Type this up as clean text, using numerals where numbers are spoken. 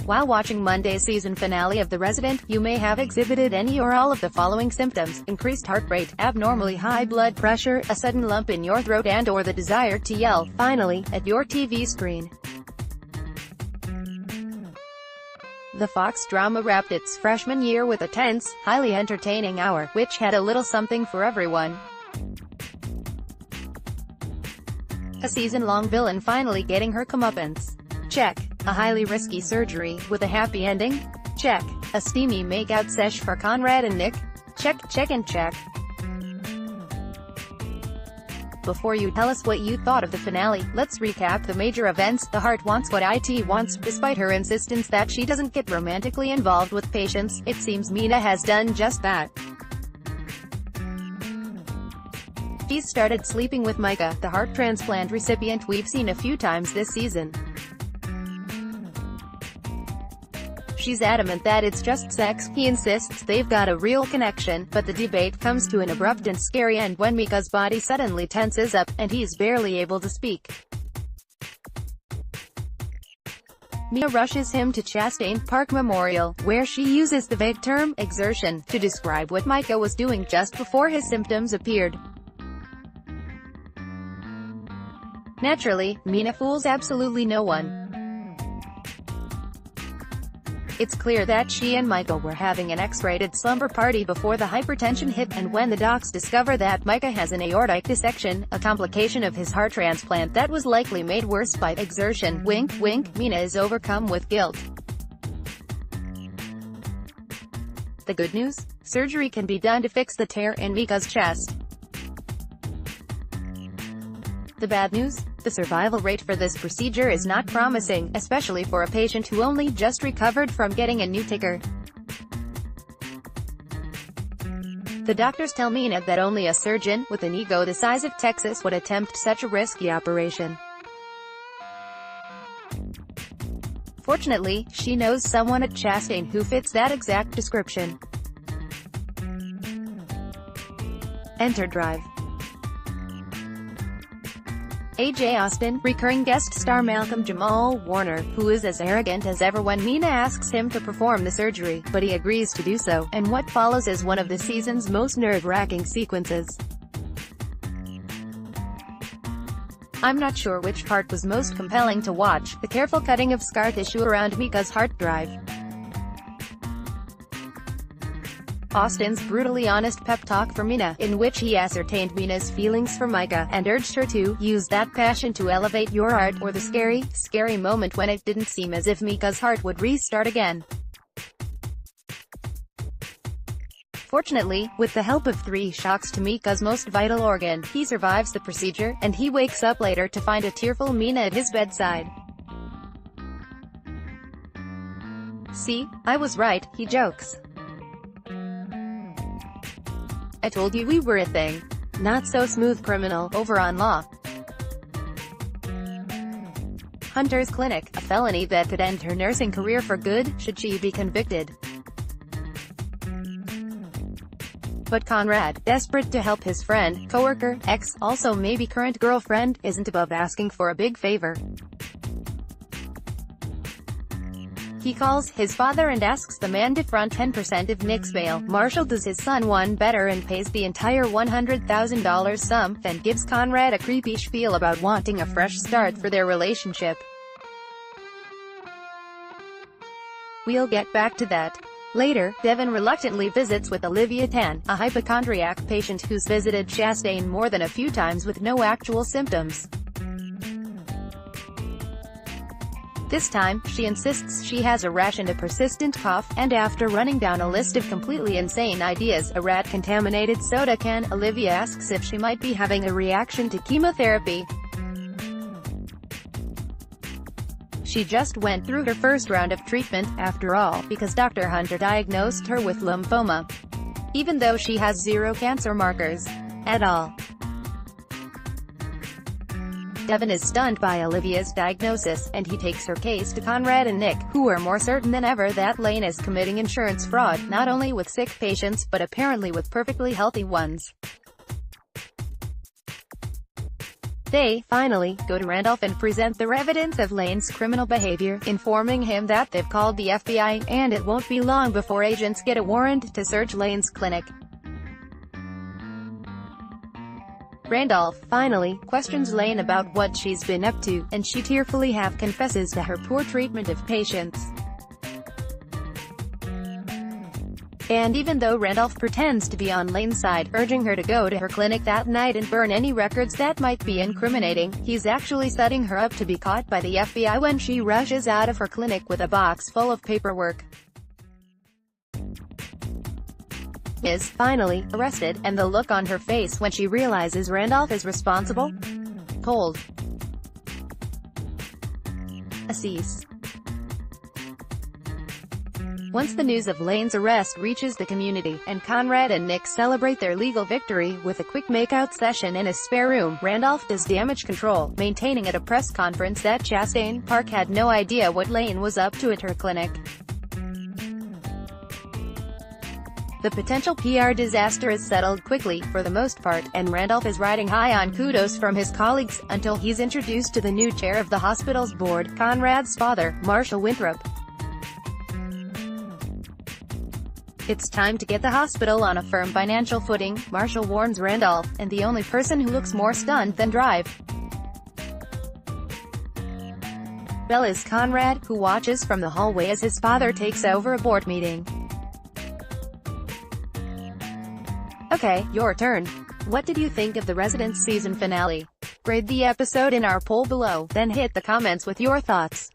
While watching Monday's season finale of The Resident, you may have exhibited any or all of the following symptoms: increased heart rate, abnormally high blood pressure, a sudden lump in your throat and/or the desire to yell, finally, at your TV screen. The Fox drama wrapped its freshman year with a tense, highly entertaining hour, which had a little something for everyone. A season-long villain finally getting her comeuppance. Check. A highly risky surgery, with a happy ending? Check. A steamy make-out sesh for Conrad and Nick? Check, check and check. Before you tell us what you thought of the finale, let's recap the major events. The heart wants what IT wants. Despite her insistence that she doesn't get romantically involved with patients, it seems Mina has done just that. She's started sleeping with Micah, the heart transplant recipient we've seen a few times this season. She's adamant that it's just sex. He insists they've got a real connection, but the debate comes to an abrupt and scary end when Micah's body suddenly tenses up, and he's barely able to speak. Mia rushes him to Chastain Park Memorial, where she uses the vague term, exertion, to describe what Micah was doing just before his symptoms appeared. Naturally, Mina fools absolutely no one. It's clear that she and Micah were having an X-rated slumber party before the hypertension hit, and when the docs discover that Micah has an aortic dissection, a complication of his heart transplant that was likely made worse by exertion, wink, wink, Mina is overcome with guilt. The good news? Surgery can be done to fix the tear in Micah's chest. The bad news? The survival rate for this procedure is not promising, especially for a patient who only just recovered from getting a new ticker. The doctors tell Mina that only a surgeon, with an ego the size of Texas, would attempt such a risky operation. Fortunately, she knows someone at Chastain who fits that exact description. Enter Drive. A.J. Austin, recurring guest star Malcolm Jamal Warner, who is as arrogant as ever when Mina asks him to perform the surgery, but he agrees to do so, and what follows is one of the season's most nerve-wracking sequences. I'm not sure which part was most compelling to watch, the careful cutting of scar tissue around Micah's heart drive. Austin's brutally honest pep talk for Mina, in which he ascertained Mina's feelings for Micah, and urged her to use that passion to elevate your art, or the scary, scary moment when it didn't seem as if Micah's heart would restart again. Fortunately, with the help of 3 shocks to Micah's most vital organ, he survives the procedure, and he wakes up later to find a tearful Mina at his bedside. "See? I was right," he jokes. "I told you we were a thing." Not so smooth criminal, over on Law. Hunter's Clinic, a felony that could end her nursing career for good, should she be convicted. But Conrad, desperate to help his friend, coworker, ex, also maybe current girlfriend, isn't above asking for a big favor. He calls his father and asks the man to front 10% of Nick's bail. Marshall does his son one better and pays the entire $100,000 sum, then gives Conrad a creepy spiel about wanting a fresh start for their relationship. We'll get back to that. Later, Devin reluctantly visits with Olivia Tan, a hypochondriac patient who's visited Chastain more than a few times with no actual symptoms. This time, she insists she has a rash and a persistent cough, and after running down a list of completely insane ideas, a rat-contaminated soda can, Olivia asks if she might be having a reaction to chemotherapy. She just went through her first round of treatment, after all, because Dr. Hunter diagnosed her with lymphoma, even though she has 0 cancer markers at all. Devin is stunned by Olivia's diagnosis, and he takes her case to Conrad and Nick, who are more certain than ever that Lane is committing insurance fraud, not only with sick patients, but apparently with perfectly healthy ones. They, finally, go to Randolph and present their evidence of Lane's criminal behavior, informing him that they've called the FBI, and it won't be long before agents get a warrant to search Lane's clinic. Randolph, finally, questions Lane about what she's been up to, and she tearfully confesses to her poor treatment of patients. And even though Randolph pretends to be on Lane's side, urging her to go to her clinic that night and burn any records that might be incriminating, he's actually setting her up to be caught by the FBI when she rushes out of her clinic with a box full of paperwork. Is, finally, arrested, and the look on her face when she realizes Randolph is responsible? Cold. Cease. Once the news of Lane's arrest reaches the community, and Conrad and Nick celebrate their legal victory with a quick makeout session in a spare room, Randolph does damage control, maintaining at a press conference that Chastain Park had no idea what Lane was up to at her clinic. The potential PR disaster is settled quickly, for the most part, and Randolph is riding high on kudos from his colleagues, until he's introduced to the new chair of the hospital's board, Conrad's father, Marshall Winthrop. It's time to get the hospital on a firm financial footing, Marshall warns Randolph, and the only person who looks more stunned than Drive Bell is Conrad, who watches from the hallway as his father takes over a board meeting. Okay, your turn. What did you think of the Residence season finale? Grade the episode in our poll below, then hit the comments with your thoughts.